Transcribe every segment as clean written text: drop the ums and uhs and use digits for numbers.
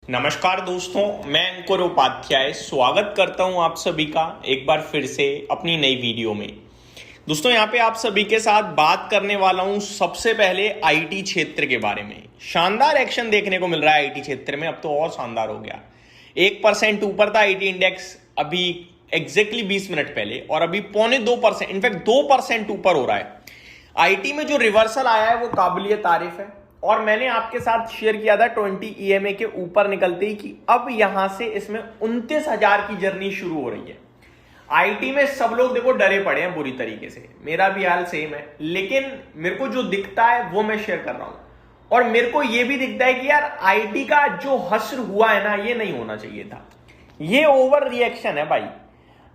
नमस्कार दोस्तों, मैं अंकुर उपाध्याय स्वागत करता हूं आप सभी का एक बार फिर से अपनी नई वीडियो में। दोस्तों यहाँ पे आप सभी के साथ बात करने वाला हूं सबसे पहले आईटी क्षेत्र के बारे में। शानदार एक्शन देखने को मिल रहा है आईटी क्षेत्र में, अब तो और शानदार हो गया। 1% ऊपर था आईटी इंडेक्स अभी एग्जैक्टली 20 मिनट पहले, और अभी 0.25%, इनफैक्ट 2% ऊपर हो रहा है। आईटी में जो रिवर्सल आया है वो काबिलियत तारीफ है, और मैंने आपके साथ शेयर किया था 20 EMA के ऊपर निकलते ही कि अब यहां से इसमें 29,000 की जर्नी शुरू हो रही है। आईटी में सब लोग देखो डरे पड़े हैं बुरी तरीके से, मेरा भी हाल सेम है, लेकिन मेरे को जो दिखता है वो मैं शेयर कर रहा हूं। और मेरे को ये भी दिखता है कि यार आईटी का जो हश्र हुआ है ना, ये नहीं होना चाहिए था। ये ओवर रिएक्शन है भाई।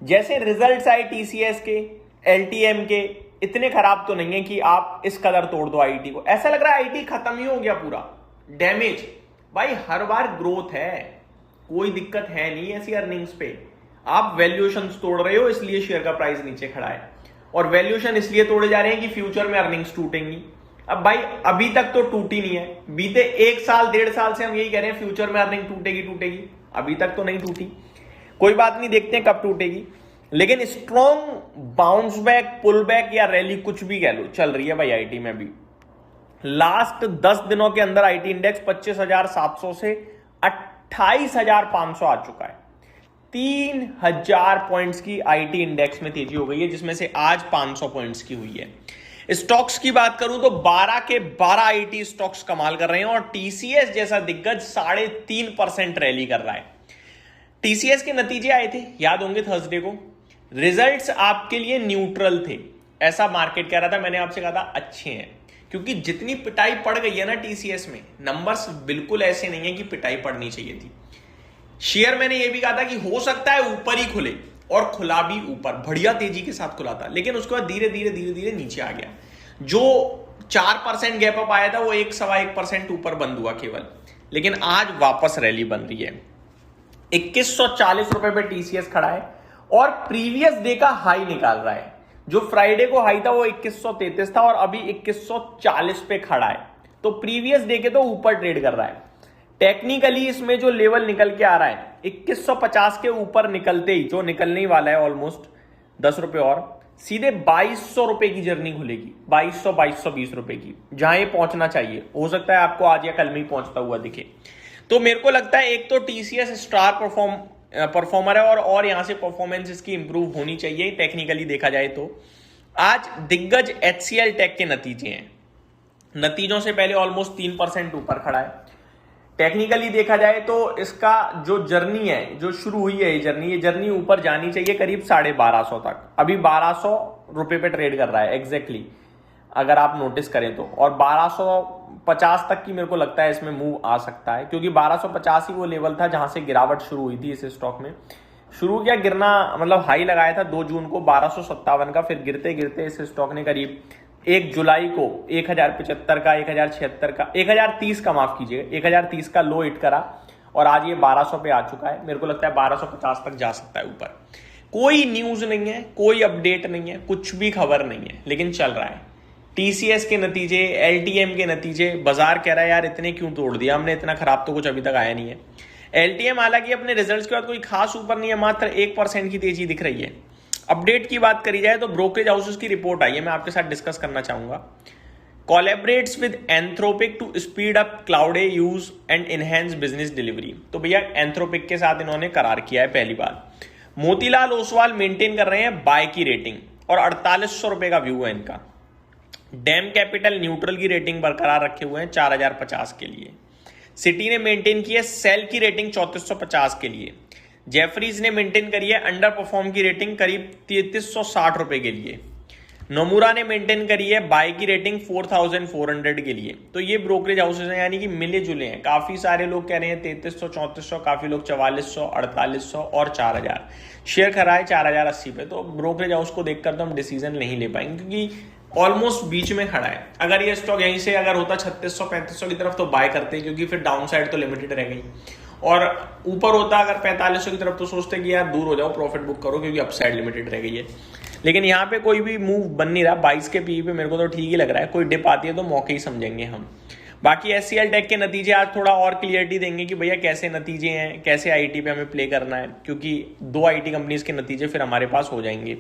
जैसे रिजल्ट्स आए टीसीएस के, एलटीएम के, इतने खराब तो नहीं है कि आप इस कदर तोड़ दो आईटी को। ऐसा लग रहा है आईटी खत्म ही हो गया, पूरा डैमेज। भाई हर बार ग्रोथ है, कोई दिक्कत है नहीं ऐसी अर्निंग्स पे। आप वैल्यूएशंस तोड़ रहे हो इसलिए शेयर का प्राइस नीचे खड़ा है, और वैल्यूएशन इसलिए तोड़े जा रहे हैं कि फ्यूचर में अर्निंग्स टूटेंगी। अब भाई अभी तक तो टूटी नहीं है, बीते 1 साल 1.5 साल से हम यही कह रहे हैं फ्यूचर में अर्निंग टूटेगी टूटेगी, अभी तक तो नहीं टूटी। कोई बात नहीं, देखते हैं कब टूटेगी। लेकिन strong bounce back, pull back या रैली कुछ भी कह लो, चल रही है भाई आईटी में भी। लास्ट 10 दिनों के अंदर आईटी इंडेक्स 25,700 से 28,500 आ चुका है। 3,000 पॉइंट्स की आईटी इंडेक्स में तेजी हो गई है, जिसमें से आज 500 पॉइंट्स की हुई है। स्टॉक्स की बात करूं तो 12 के 12 आईटी स्टॉक्स कमाल कर रहे हैं, और टीसीएस जैसा दिग्गज 3.5% रैली कर रहा है। टीसीएस के नतीजे आए थे, याद होंगे थर्सडे को। रिजल्ट्स आपके लिए न्यूट्रल थे, ऐसा मार्केट कह रहा था। मैंने आपसे कहा था अच्छे हैं, क्योंकि जितनी पिटाई पड़ गई है ना टीसीएस में, नंबर्स बिल्कुल ऐसे नहीं है कि पिटाई पड़नी चाहिए थी। शेयर मैंने ये भी कहा था कि हो सकता है ऊपर ही खुले, और खुला भी ऊपर, बढ़िया तेजी के साथ खुला था, लेकिन उसके बाद धीरे धीरे नीचे आ गया। जो 4% गैप अप आया था वो 1-1.25% ऊपर बंद हुआ केवल, लेकिन आज वापस रैली बन रही है। 2140 रुपए पे टीसीएस खड़ा है, और प्रीवियस डे का हाई निकाल रहा है। जो फ्राइडे को हाई था वो 2133 था, और अभी 2140 पे खड़ा है, तो प्रीवियस डे के तो ऊपर ट्रेड कर रहा है। टेक्निकली इसमें जो लेवल निकल के आ रहा है 2150 के ऊपर निकलते ही, जो निकलने ही वाला है ऑलमोस्ट 10 रुपए और, सीधे 2200 रुपए की जर्नी खुलेगी। 2220 रुपए की, जहां ये पहुंचना चाहिए। हो सकता है आपको आज या कल में ही पहुंचता हुआ दिखे। तो मेरे को लगता है एक तो टीसीएस स्टार परफॉर्मर है, और यहां से परफॉर्मेंस इसकी इंप्रूव होनी चाहिए टेक्निकली देखा जाए तो। आज दिग्गज एचसीएल टेक के नतीजे हैं, नतीजों से पहले ऑलमोस्ट 3% ऊपर खड़ा है। टेक्निकली देखा जाए तो इसका जो जर्नी है, जो शुरू हुई है ये जर्नी ऊपर जानी चाहिए करीब 1250 तक। अभी 1200 रुपए पे ट्रेड कर रहा है एग्जैक्टली, अगर आप नोटिस करें तो। और 1250 तक की मेरे को लगता है इसमें मूव आ सकता है, क्योंकि 1250 ही वो लेवल था जहां से गिरावट शुरू हुई थी इस स्टॉक में। शुरू किया गिरना, मतलब हाई लगाया था 2 जून को 1257 का, फिर गिरते गिरते इस स्टॉक ने करीब 1 जुलाई को 1075 का, 1076 का, 1030 का, माफ कीजिएगा, 1030 का लो हिट करा, और आज ये 1200 पे आ चुका है। मेरे को लगता है 1250 तक जा सकता है ऊपर। कोई न्यूज नहीं है, कोई अपडेट नहीं है, कुछ भी खबर नहीं है, लेकिन चल रहा है। टीसीएस के नतीजे, एलटीएम के नतीजे, बाजार कह रहा है यार इतने क्यों तोड़ दिया हमने, इतना खराब तो कुछ अभी तक आया नहीं है। एलटीएम हालांकि अपने रिजल्ट्स के बाद कोई खास ऊपर नहीं है, मात्र 1% की तेजी दिख रही है। अपडेट की बात करी जाए तो ब्रोकरेज हाउसेस की रिपोर्ट आई है, मैं आपके साथ डिस्कस करना चाहूंगा। Collaborates with Anthropic to speed up Claude use and enhance business delivery. तो भैया एंथ्रोपिक के साथ इन्होंने करार किया है पहली बार। मोतीलाल ओसवाल मेंटेन कर रहे हैं बाय की रेटिंग, और 4800 रुपए का व्यू है इनका। डैम कैपिटल न्यूट्रल की रेटिंग बरकरार रखे हुए हैं 4050 के लिए। सिटी ने मेंटेन की है सेल की रेटिंग 3450 के लिए। जेफरीज ने मेंटेन करी है अंडर परफॉर्म की रेटिंग करीब 3360 रुपए के लिए। नोमुरा ने मेंटेन करी है बाय की रेटिंग 4400 के लिए। तो ये ब्रोकरेज हाउसेज हैं, यानी कि मिले जुले हैं। काफी सारे लोग कह रहे हैं 3300 3400, काफी लोग 4400 4800 और 4000। शेयर खरा है 4080 पे। तो ब्रोकरेज हाउस को देखकर तो हम डिसीजन नहीं ले पाएंगे, क्योंकि ऑलमोस्ट बीच में खड़ा है। अगर ये स्टॉक यहीं से अगर होता 3600 3500 की तरफ तो बाय करते, क्योंकि फिर डाउन साइड तो लिमिटेड रह गई, और ऊपर होता अगर 4500 की तरफ तो सोचते कि यार दूर हो जाओ, प्रॉफिट बुक करो, क्योंकि अपसाइड लिमिटेड रह गई है। लेकिन यहाँ पे कोई भी मूव बन नहीं रहा। 22 के पीई पे मेरे को तो ठीक ही लग रहा है। कोई डिप आती है तो मौके ही समझेंगे हम। बाकी एचसीएल टेक के नतीजे आज थोड़ा और क्लियरिटी देंगे कि भैया कैसे नतीजे हैं, कैसे आईटी पे हमें प्ले करना है, क्योंकि 2 आईटी कंपनीज के नतीजे फिर हमारे पास हो जाएंगे।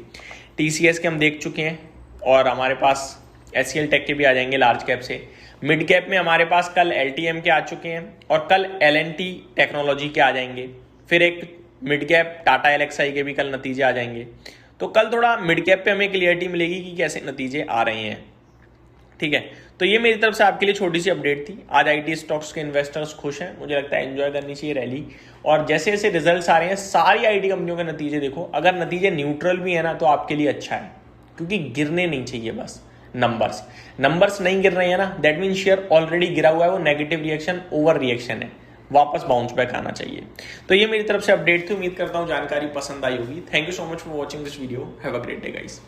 टीसीएस के हम देख चुके हैं और हमारे पास एचसीएल टेक के भी आ जाएंगे लार्ज कैप से। मिड कैप में हमारे पास कल एलटीएम के आ चुके हैं और कल एलएनटी टेक्नोलॉजी के आ जाएंगे। फिर एक मिड कैप टाटा एलएक्सआई के भी कल नतीजे आ जाएंगे। तो कल थोड़ा मिड कैप पे हमें क्लियरिटी मिलेगी कि कैसे नतीजे आ रहे हैं। ठीक है, तो ये मेरी तरफ से आपके लिए छोटी सी अपडेट थी। आज आईटी स्टॉक्स के इन्वेस्टर्स खुश हैं, मुझे लगता है एंजॉय करनी चाहिए रैली। और जैसे जैसे रिजल्ट्स आ रहे हैं सारी आईटी कंपनियों के नतीजे देखो, अगर नतीजे न्यूट्रल भी है ना तो आपके लिए अच्छा है, क्योंकि गिरने नहीं चाहिए। बस नंबर्स नहीं गिर रहे हैं ना, दैट मीन शेयर ऑलरेडी गिरा हुआ है, वो नेगेटिव रिएक्शन ओवर रिएक्शन है, वापस बाउंस बैक आना चाहिए। तो ये मेरी तरफ से अपडेट थी, उम्मीद करता हूँ जानकारी पसंद आई होगी। Thank you so much for watching this video, have a great day guys.